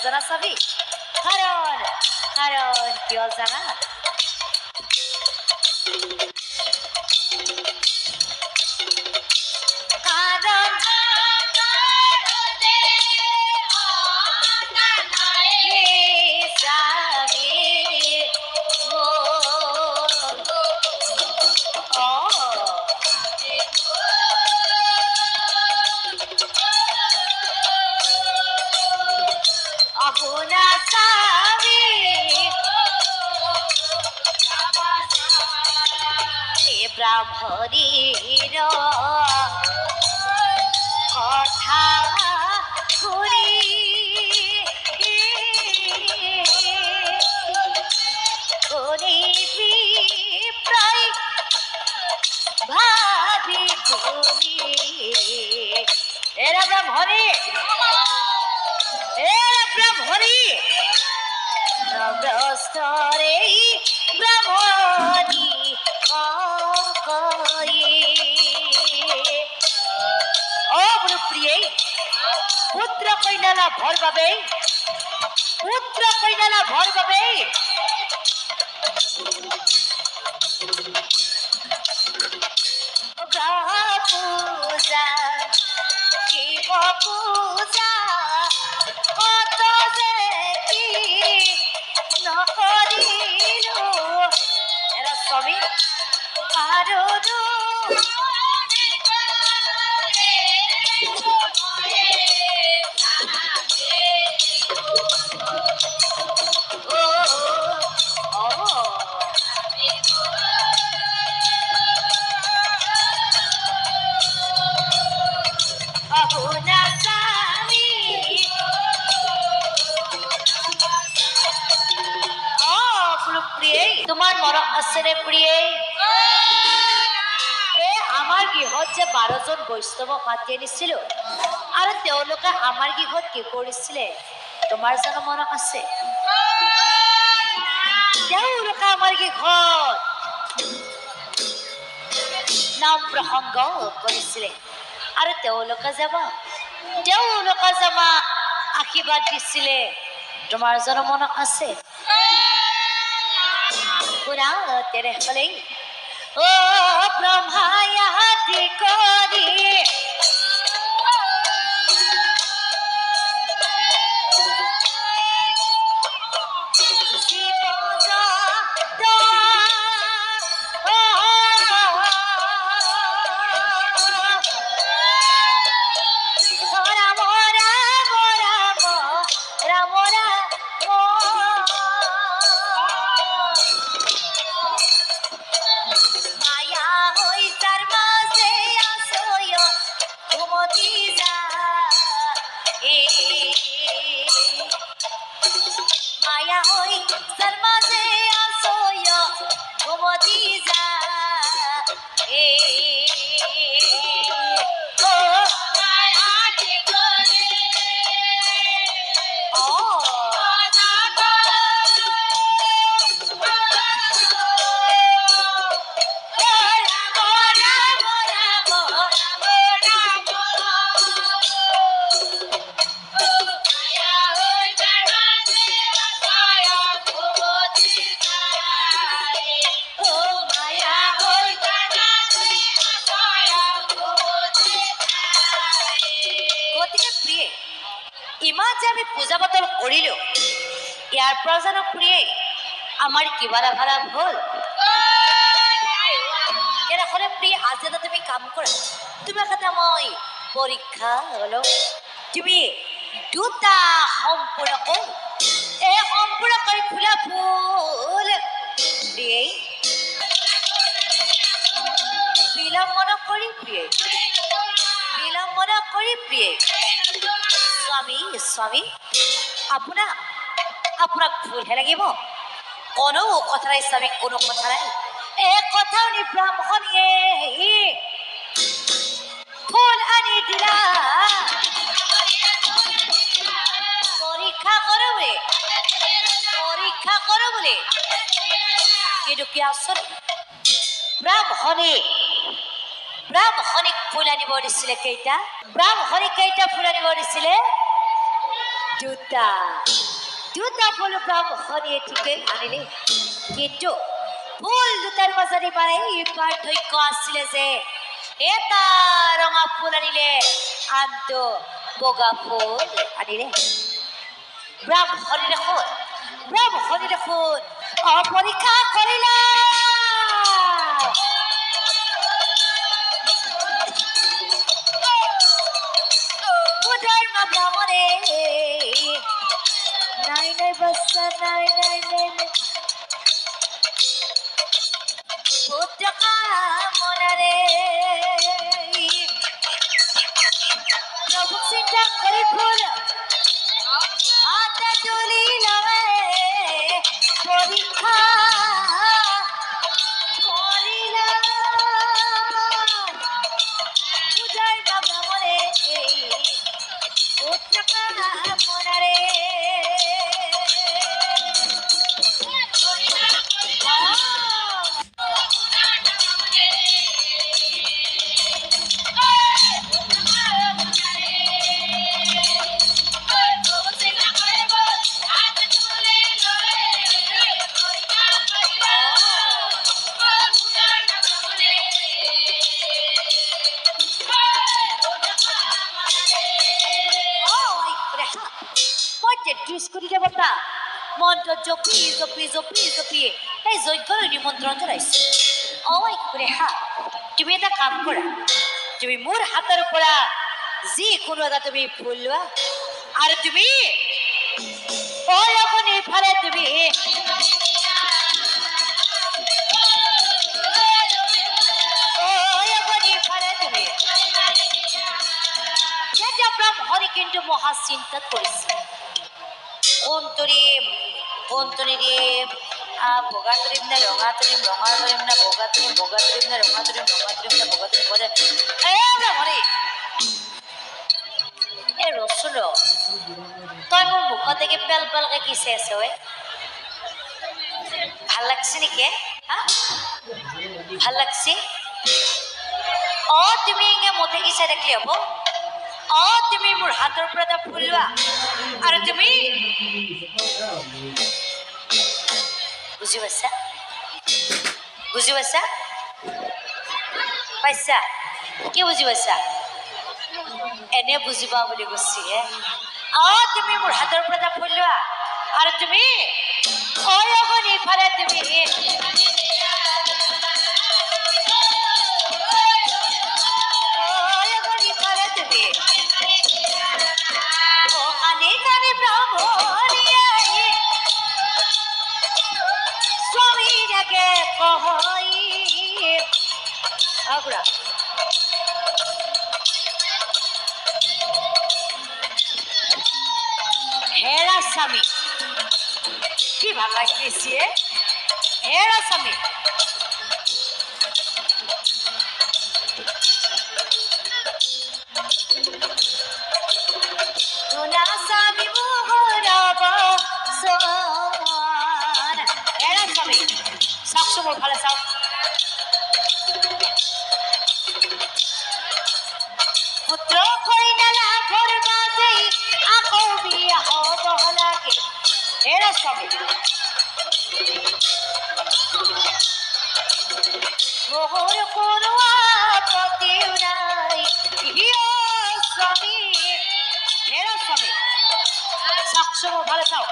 জানা চাবি কাৰণ কিয় জানা ব্রাহ্মণীর কথা শুনি শুনিবি প্রায় ভাবি ঘুরি এরা ব্রাহ্মণী নবস্তরে ব্রাহ্মণী প্রিয়ে পুত্র কইনালা ভর পাবে গ্রহ পূজা শিব পূজা কত যে কি নকরিল এরা সবই কারো তোমার মরম আছে রে প্রিয়ে আমার গৃহত যে 12 জন বৈষ্ণৱ মাতি আনিছিল আৰু তেওঁলোকে আমাৰ গৃহত কি কৰিছিলে তোমাৰ জানো মনত আছে তেওঁলোকে আমাৰ গৃহত নাম প্ৰসংগ কৰিছিলে আৰু তেওঁলোকে যাবা আশীৰ্বাদ দিছিলে তোমাৰ জানো মনত আছে তেৰে হলে ও ব্ৰহ্মায়াতি কৰি ইমান যে আমি পূজা পাতল কৰিলো ইয়াৰ পৰা জানো প্ৰিয়ে আমাৰ কিবা ভাড়া হ'ল কেনেহ'লে প্ৰিয়ে আজি এটা তুমি কাম কৰা তোমাৰ কথা মই পৰীক্ষা হলো তুমি দুটা সম্পূৰ্ণ কৰ এই সম্পূৰ্ণ কৰি ফুলা ফুল প্ৰিয়ে বিলম্বন কৰি প্ৰিয়ে স্বামী আপোনাক ফুলহে লাগিব কোনো কথা নাই স্বামী কোনো কথা নাই এক কথাও নি ব্ৰাহ্মণীয়ে ফুল আনি দিলা পৰীক্ষা কৰো বুলি কিন্তু কি আচল ব্ৰাহ্মণীক ফুল আনিব দিছিলে কেইটা ফুল আনিব দিছিলে দুটা দুটা ফুল ব্ৰহ্মণীয়ে ঠিকেই আনিলে কিন্তু ফুল দুটাৰ মাজত ইমানে পাৰ্থক্য আছিলে যে এটা ৰঙা ফুল আনিলে আনটো বগা ফুল আনিলে ব্ৰাহ্মণী দেখোন অপৰীক্ষা কৰিলা ব্ৰাহ্মণে নাই নাই বাচ্চা নাই নাই নাই নাই পুত্ৰ কামনাৰে প্ৰভুক চিন্তা কৰি ফুল আটা তুলি লয় পৰীক্ষা কৰিলা পূজাৰ ব্ৰাহ্মণে পুত্ৰ কামনাৰে দেৱতা মন্ত্ৰ জপি জপি জপি জপি এই যজ্ঞলৈ নিমন্ত্ৰণ জনাইছো ৰেখা তুমি এটা কাম কৰা তুমি মোৰ হাতৰ পৰা যিকোনো এটা তুমি ফুল লোৱা আৰু তুমি ইফালে তুমি ব্ৰাহ্মণী কিন্তু মহা চিন্তাত পৰিছে কোন তৰিম বগা তৰিম নে ৰঙা তৰিম না বগা তৰিম না ৰঙা তৰিম না বগা তৰিম ব্ৰাহ্মণী এই ৰচোন তই মোৰ মুখত দেখি পেল পেলকে কি চেচ হয় ভাল লাগছে নেকি ভাল লাগছে তুমি এনেকে মতে কি চাই দেখলি হ'ব তুমি মোৰ হাতৰ পৰা এটা ফুল লোৱা আৰু তুমি বুজি পাইছা পাইছা কি বুজি পাইছা এনে বুজি পাওঁ বুলি কৈছি তুমি মোৰ হাতৰ পৰা এটা ফুল লোৱা আৰু তুমি ইফালে তুমি হেৰা স্বামী কি ভাল লাগিছে হেৰা স্বামী চাওকচোন মোৰ ফালে চাওক পুত্ৰ কইনা লাভৰ মাজেই আকৌ বিয়া হ'ব লাগে হেৰা স্বামী মোহৰ কোনো আপত্তিও নাই স্বামী হেৰা স্বামী চাওকচোন মোৰ ফালে চাওক